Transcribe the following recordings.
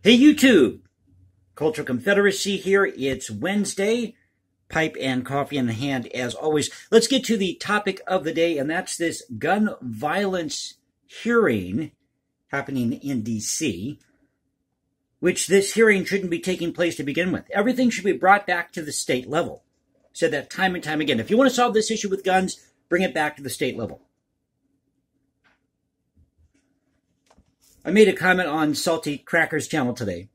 Hey YouTube, Cultural Confederacy here. It's Wednesday, pipe and coffee in the hand as always. Let's get to the topic of the day, and that's this gun violence hearing happening in D.C., which this hearing shouldn't be taking place to begin with. Everything should be brought back to the state level. Said that time and time again. If you want to solve this issue with guns, bring it back to the state level. I made a comment on Salty Cracker's channel today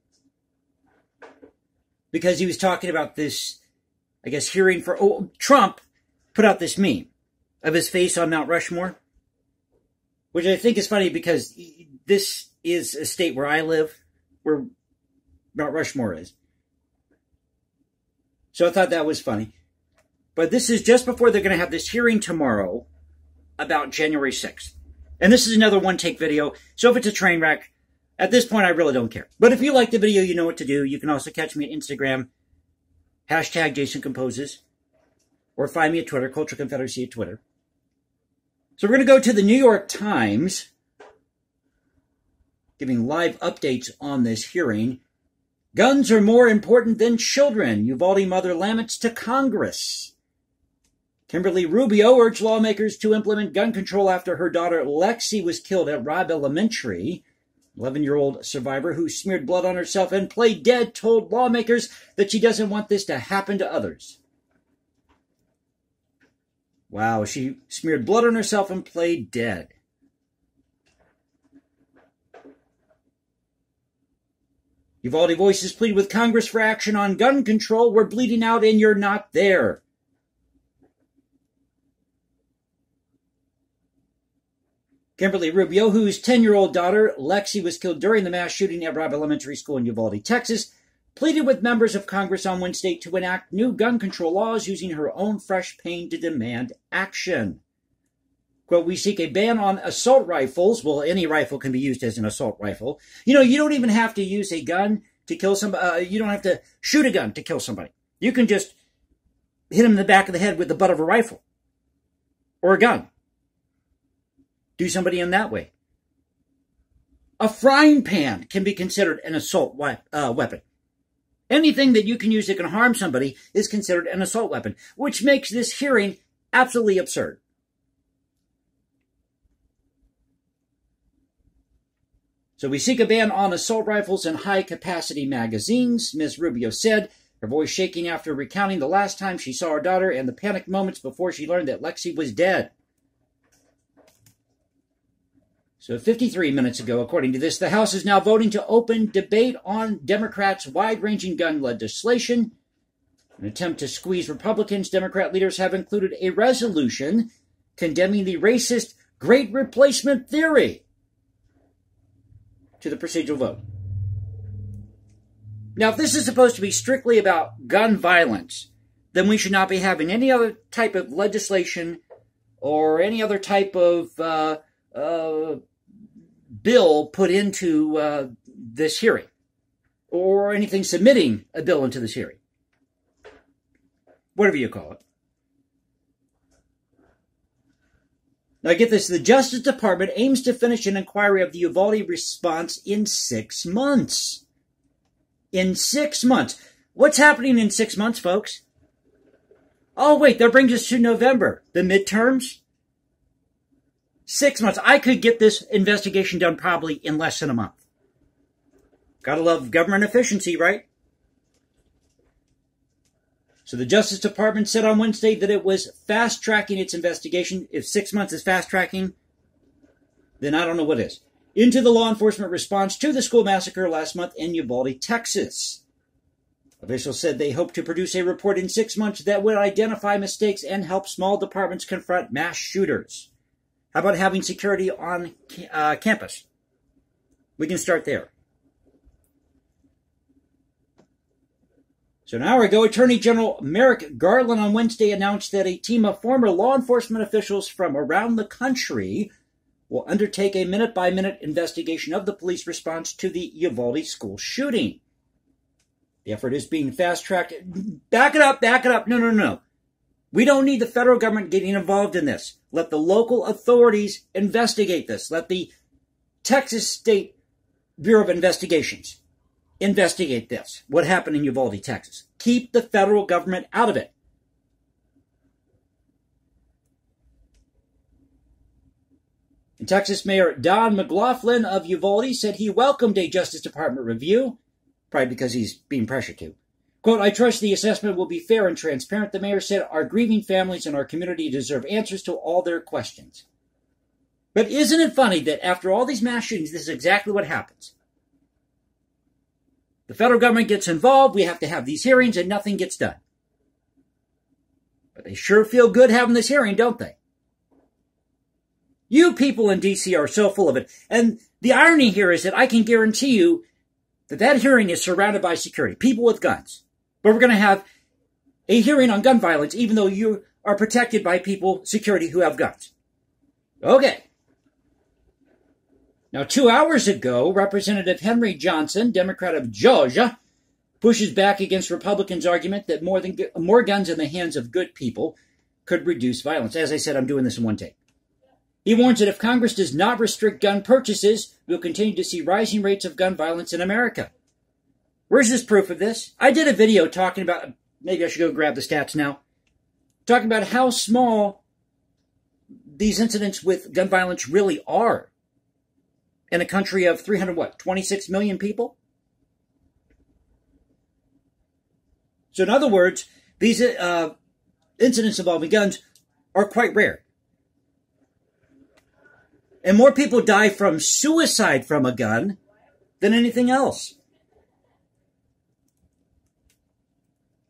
because he was talking about this, I guess, hearing for... Trump put out this meme of his face on Mount Rushmore, which I think is funny because this is a state where I live, where Mount Rushmore is. So I thought that was funny. But this is just before they're going to have this hearing tomorrow about January 6th. And this is another one-take video, so if it's a train wreck, at this point I really don't care. But if you like the video, you know what to do. You can also catch me at Instagram, hashtag Jason Composes, or find me at Twitter, Cultural Confederacy at Twitter. So we're going to go to the New York Times, giving live updates on this hearing. Guns are more important than children. Uvalde mother laments to Congress. Kimberly Rubio urged lawmakers to implement gun control after her daughter Lexi was killed at Robb Elementary. 11-year-old survivor who smeared blood on herself and played dead told lawmakers that she doesn't want this to happen to others. Wow, she smeared blood on herself and played dead. Uvalde voices plead with Congress for action on gun control. We're bleeding out and you're not there. Kimberly Rubio, whose 10-year-old daughter, Lexi, was killed during the mass shooting at Robb Elementary School in Uvalde, Texas, pleaded with members of Congress on Wednesday to enact new gun control laws using her own fresh pain to demand action. Quote, we seek a ban on assault rifles. Well, any rifle can be used as an assault rifle. You know, you don't even have to use a gun to kill somebody. You don't have to shoot a gun to kill somebody. You can just hit him in the back of the head with the butt of a rifle or a gun. Do somebody in that way. A frying pan can be considered an assault weapon. Anything that you can use that can harm somebody is considered an assault weapon, which makes this hearing absolutely absurd. So we seek a ban on assault rifles and high-capacity magazines, Ms. Rubio said, her voice shaking after recounting the last time she saw her daughter and the panicked moments before she learned that Lexi was dead. So 53 minutes ago, according to this, the House is now voting to open debate on Democrats' wide-ranging gun legislation. In an attempt to squeeze Republicans, Democrat leaders have included a resolution condemning the racist Great Replacement theory to the procedural vote. Now, if this is supposed to be strictly about gun violence, then we should not be having any other type of legislation or any other type of bill put into this hearing, or anything submitting a bill into this hearing. Whatever you call it. Now get this, the Justice Department aims to finish an inquiry of the Uvalde response in 6 months. In 6 months. What's happening in 6 months, folks? Oh, wait, that brings us to November. The midterms? 6 months. I could get this investigation done probably in less than a month. Gotta love government efficiency, right? So the Justice Department said on Wednesday that it was fast-tracking its investigation. If 6 months is fast-tracking, then I don't know what is. Into the law enforcement response to the school massacre last month in Uvalde, Texas. Officials said they hope to produce a report in 6 months that would identify mistakes and help small departments confront mass shooters. How about having security on campus? We can start there. So an hour ago, Attorney General Merrick Garland on Wednesday announced that a team of former law enforcement officials from around the country will undertake a minute-by-minute investigation of the police response to the Uvalde school shooting. The effort is being fast-tracked. Back it up, back it up. No. We don't need the federal government getting involved in this. Let the local authorities investigate this. Let the Texas State Bureau of Investigations investigate this, what happened in Uvalde, Texas. Keep the federal government out of it. And Texas Mayor Don McLaughlin of Uvalde said he welcomed a Justice Department review, probably because he's being pressured to. Quote, I trust the assessment will be fair and transparent, the mayor said. Our grieving families in our community deserve answers to all their questions. But isn't it funny that after all these mass shootings, this is exactly what happens? The federal government gets involved, we have to have these hearings, and nothing gets done. But they sure feel good having this hearing, don't they? You people in D.C. are so full of it. And the irony here is that I can guarantee you that that hearing is surrounded by security, people with guns. But we're going to have a hearing on gun violence, even though you are protected by people, security, who have guns. Okay. Now, 2 hours ago, Representative Henry Johnson, Democrat of Georgia, pushes back against Republicans' argument that more guns in the hands of good people could reduce violence. As I said, I'm doing this in one take. He warns that if Congress does not restrict gun purchases, we'll continue to see rising rates of gun violence in America. Where's this proof of this? I did a video talking about, maybe I should go grab the stats now, talking about how small these incidents with gun violence really are in a country of 26 million people? So in other words, these incidents involving guns are quite rare. And more people die from suicide from a gun than anything else.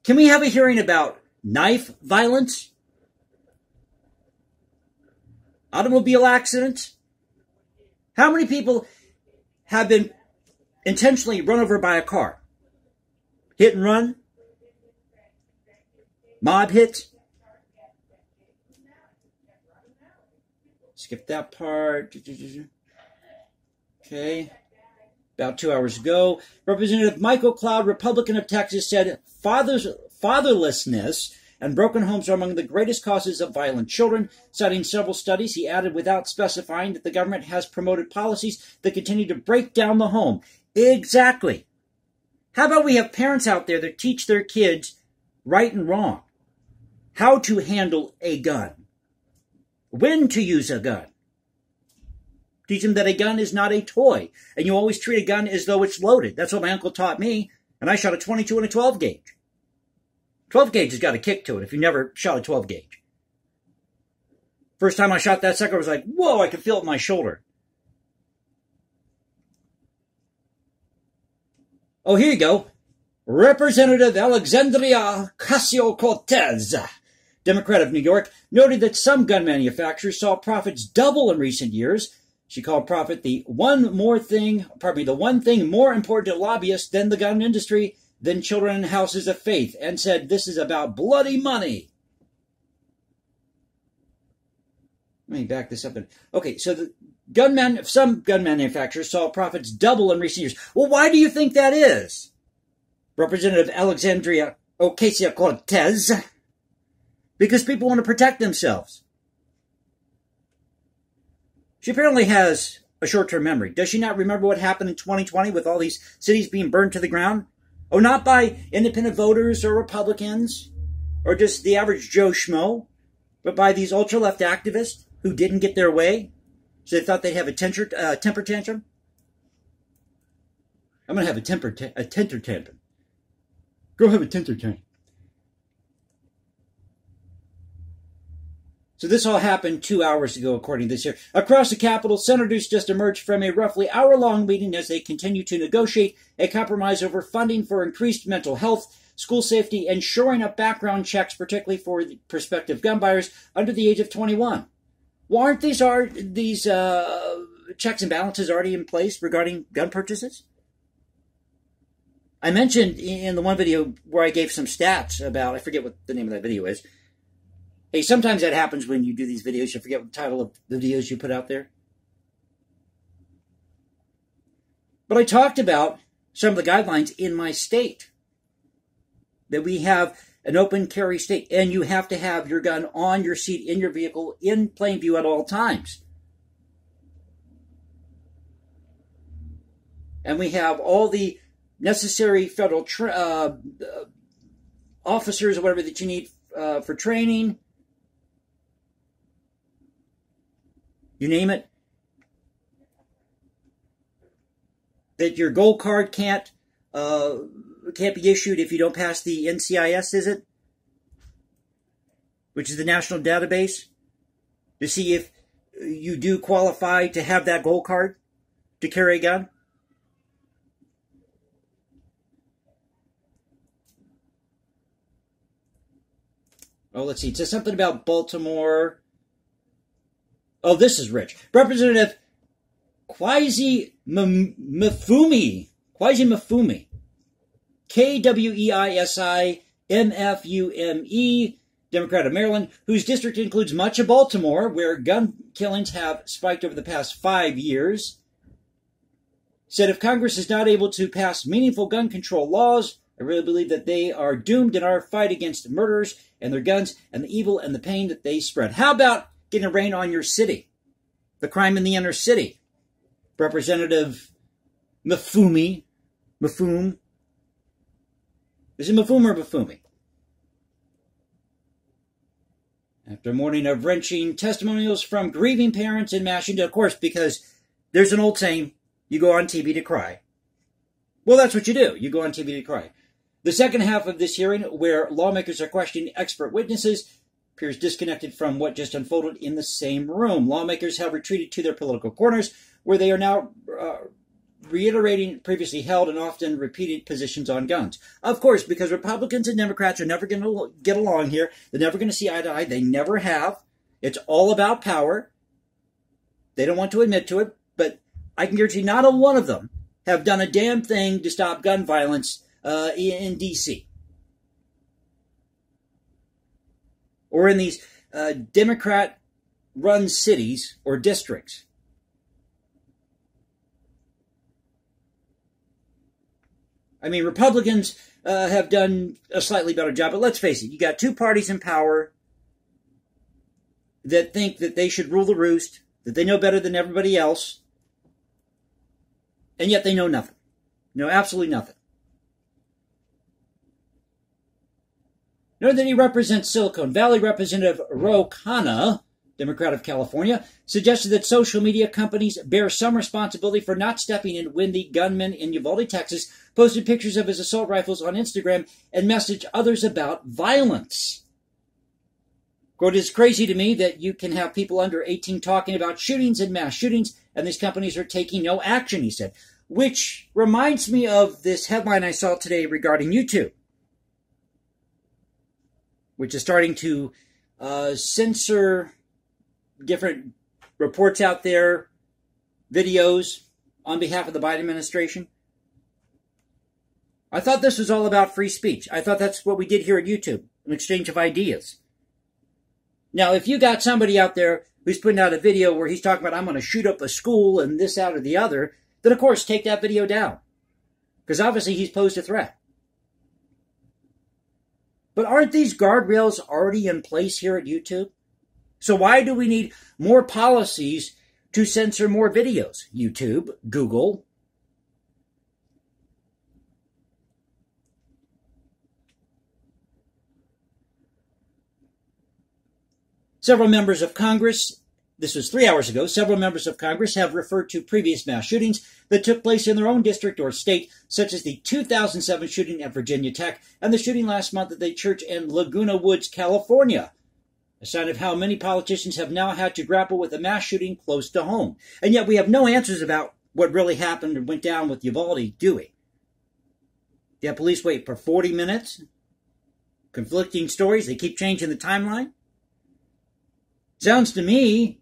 Can we have a hearing about knife violence? Automobile accidents? How many people have been intentionally run over by a car? Hit and run? Mob hits? Skip that part. Okay. About 2 hours ago, Representative Michael Cloud, Republican of Texas, said fatherlessness and broken homes are among the greatest causes of violent children. Citing several studies, he added, without specifying, that the government has promoted policies that continue to break down the home. Exactly. How about we have parents out there that teach their kids right and wrong, how to handle a gun, when to use a gun. Teach them that a gun is not a toy, and you always treat a gun as though it's loaded. That's what my uncle taught me, and I shot a 22 and a 12 gauge. 12 gauge has got a kick to it if you never shot a 12 gauge. First time I shot that sucker, I was like, whoa, I could feel it in my shoulder. Oh, here you go. Representative Alexandria OcasioCortez, Democrat of New York, noted that some gun manufacturers saw profits double in recent years. She called profit the one thing more important to lobbyists than the gun industry, than children and houses of faith, and said this is about bloody money. Let me back this up. Okay, so some gun manufacturers saw profits double in recent years. Well, why do you think that is? Representative Alexandria OcasioCortez. Because people want to protect themselves. She apparently has a short-term memory. Does she not remember what happened in 2020 with all these cities being burned to the ground? Oh, not by independent voters or Republicans or just the average Joe Schmo, but by these ultra-left activists who didn't get their way, so they thought they'd have a temper tantrum. I'm going to have a temper tantrum. Go have a temper tantrum. So this all happened 2 hours ago, according to this here. Across the Capitol, senators just emerged from a roughly hour-long meeting as they continue to negotiate a compromise over funding for increased mental health, school safety, and shoring up background checks, particularly for the prospective gun buyers under the age of 21. Well, aren't these checks and balances already in place regarding gun purchases? I mentioned in the one video where I gave some stats about, I forget what the name of that video is. Hey, sometimes that happens when you do these videos. You forget what the title of the videos you put out there. But I talked about some of the guidelines in my state. That we have an open carry state, and you have to have your gun on your seat in your vehicle in plain view at all times. And we have all the necessary federal officers or whatever that you need for training. You name it. That your gold card can't be issued if you don't pass the NCIS, is it? Which is the national database to see if you do qualify to have that gold card to carry a gun. Oh, let's see. It says something about Baltimore. Oh, this is rich. Representative Kwesi Mfume. Kwesi Democrat of Maryland, whose district includes much of Baltimore, where gun killings have spiked over the past 5 years, said if Congress is not able to pass meaningful gun control laws, I really believe that they are doomed in our fight against murderers and their guns and the evil and the pain that they spread. How about getting a rein on your city? The crime in the inner city. Representative Mfume. Is it Mfume or Mfume? After a morning of wrenching testimonials from grieving parents in mass shooting, of course, because there's an old saying, you go on TV to cry. Well, that's what you do. You go on TV to cry. The second half of this hearing, where lawmakers are questioning expert witnesses, appears disconnected from what just unfolded in the same room. Lawmakers have retreated to their political corners, where they are now reiterating previously held and often repeated positions on guns. Of course, because Republicans and Democrats are never going to get along here. They're never going to see eye to eye. They never have. It's all about power. They don't want to admit to it, but I can guarantee not a one of them have done a damn thing to stop gun violence in D.C. or in these Democrat-run cities or districts. I mean, Republicans have done a slightly better job, but let's face it, you got two parties in power that think that they should rule the roost, that they know better than everybody else, and yet they know nothing. Know absolutely nothing. Knowing that he represents Silicon Valley, Representative Ro Khanna, Democrat of California, suggested that social media companies bear some responsibility for not stepping in when the gunman in Uvalde, Texas, posted pictures of his assault rifles on Instagram and messaged others about violence. Quote, it's crazy to me that you can have people under 18 talking about shootings and mass shootings, and these companies are taking no action, he said. Which reminds me of this headline I saw today regarding YouTube, which is starting to censor different reports out there, videos on behalf of the Biden administration. I thought this was all about free speech. I thought that's what we did here at YouTube, an exchange of ideas. Now, if you got somebody out there who's putting out a video where he's talking about, I'm going to shoot up a school and this, that, or the other, then of course take that video down. Because obviously he's posed a threat. But aren't these guardrails already in place here at YouTube? So why do we need more policies to censor more videos? YouTube, Google. Several members of Congress, this was 3 hours ago, several members of Congress have referred to previous mass shootings that took place in their own district or state, such as the 2007 shooting at Virginia Tech and the shooting last month at a church in Laguna Woods, California. A sign of how many politicians have now had to grapple with a mass shooting close to home. And yet we have no answers about what really happened and went down with Uvalde, do we? Yeah, police wait for 40 minutes? Conflicting stories, they keep changing the timeline? Sounds to me,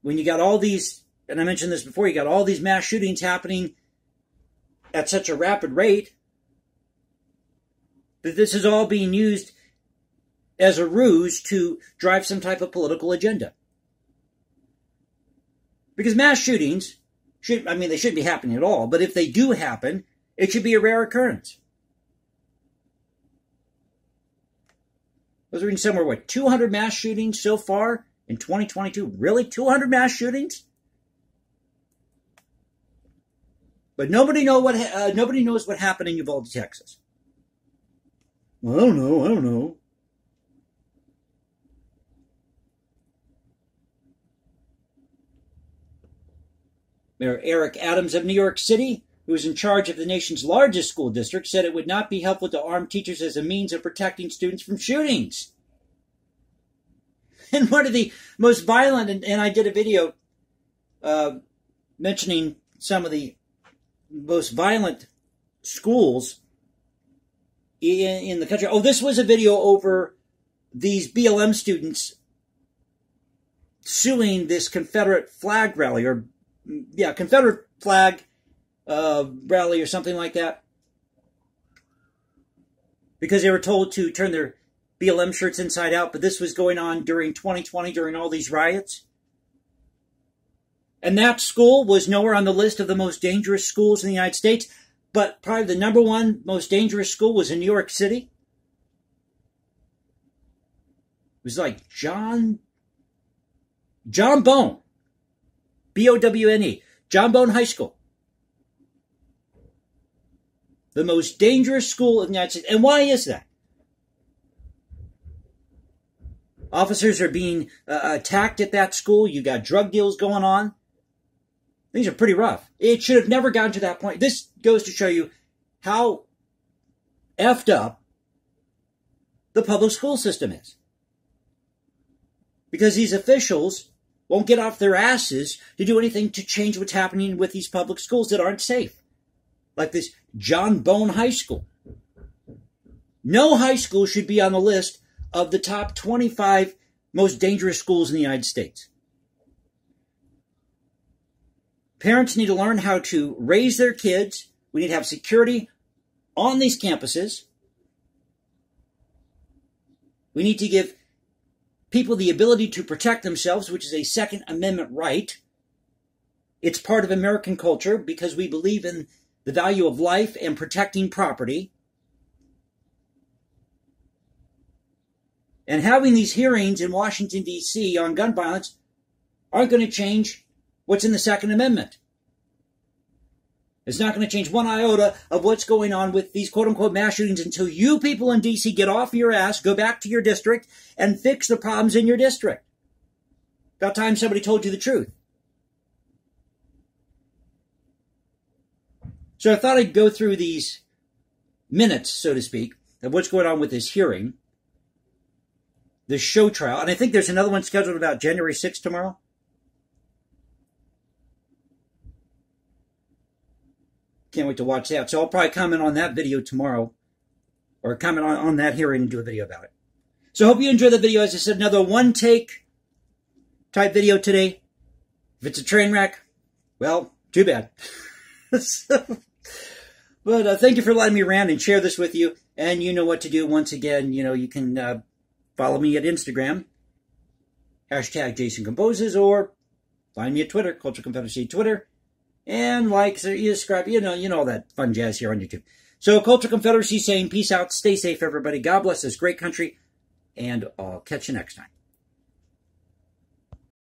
when you got all these, and I mentioned this before, you got all these mass shootings happening at such a rapid rate, that this is all being used as a ruse to drive some type of political agenda. Because mass shootings, they shouldn't be happening at all, but if they do happen, it should be a rare occurrence. I was reading somewhere, 200 mass shootings so far in 2022? Really? 200 mass shootings? But nobody knows what happened in Uvalde, Texas. Well, I don't know. Mayor Eric Adams of New York City, who is in charge of the nation's largest school district, said it would not be helpful to arm teachers as a means of protecting students from shootings. And one of the most violent, and I did a video mentioning some of the most violent schools in the country. Oh, this was a video over these BLM students suing this Confederate flag rally, Confederate flag rally or something like that, because they were told to turn their BLM shirts inside out. But this was going on during 2020, during all these riots. And that school was nowhere on the list of the most dangerous schools in the United States, but probably the number one most dangerous school was in New York City. It was like John Bone, B-O-W-N-E, John Bone High School. The most dangerous school in the United States. And why is that? Officers are being attacked at that school. You got drug deals going on. Things are pretty rough. It should have never gotten to that point. This goes to show you how effed up the public school system is. Because these officials won't get off their asses to do anything to change what's happening with these public schools that aren't safe. Like this John Bone High School. No high school should be on the list of the top 25 most dangerous schools in the United States. Parents need to learn how to raise their kids. We need to have security on these campuses. We need to give people the ability to protect themselves, which is a Second Amendment right. It's part of American culture because we believe in the value of life and protecting property. And having these hearings in Washington, D.C. on gun violence aren't going to change what's in the Second Amendment. It's not going to change one iota of what's going on with these quote-unquote mass shootings until you people in D.C. get off your ass, go back to your district, and fix the problems in your district. About time somebody told you the truth. So I thought I'd go through these minutes, so to speak, of what's going on with this hearing, this show trial. And I think there's another one scheduled about January 6th tomorrow. Can't wait to watch that. So I'll probably comment on that video tomorrow, or comment on that hearing and do a video about it. So I hope you enjoyed the video. As I said, another one-take type video today. If it's a train wreck, well, too bad. But thank you for letting me rant and share this with you. And you know what to do. Once again, you can follow me at Instagram, hashtag Jason Composes, or find me at Twitter, Cultural Confederacy Twitter. And like, subscribe, you know all that fun jazz here on YouTube. So Cultural Confederacy saying peace out, stay safe, everybody. God bless this great country, and I'll catch you next time.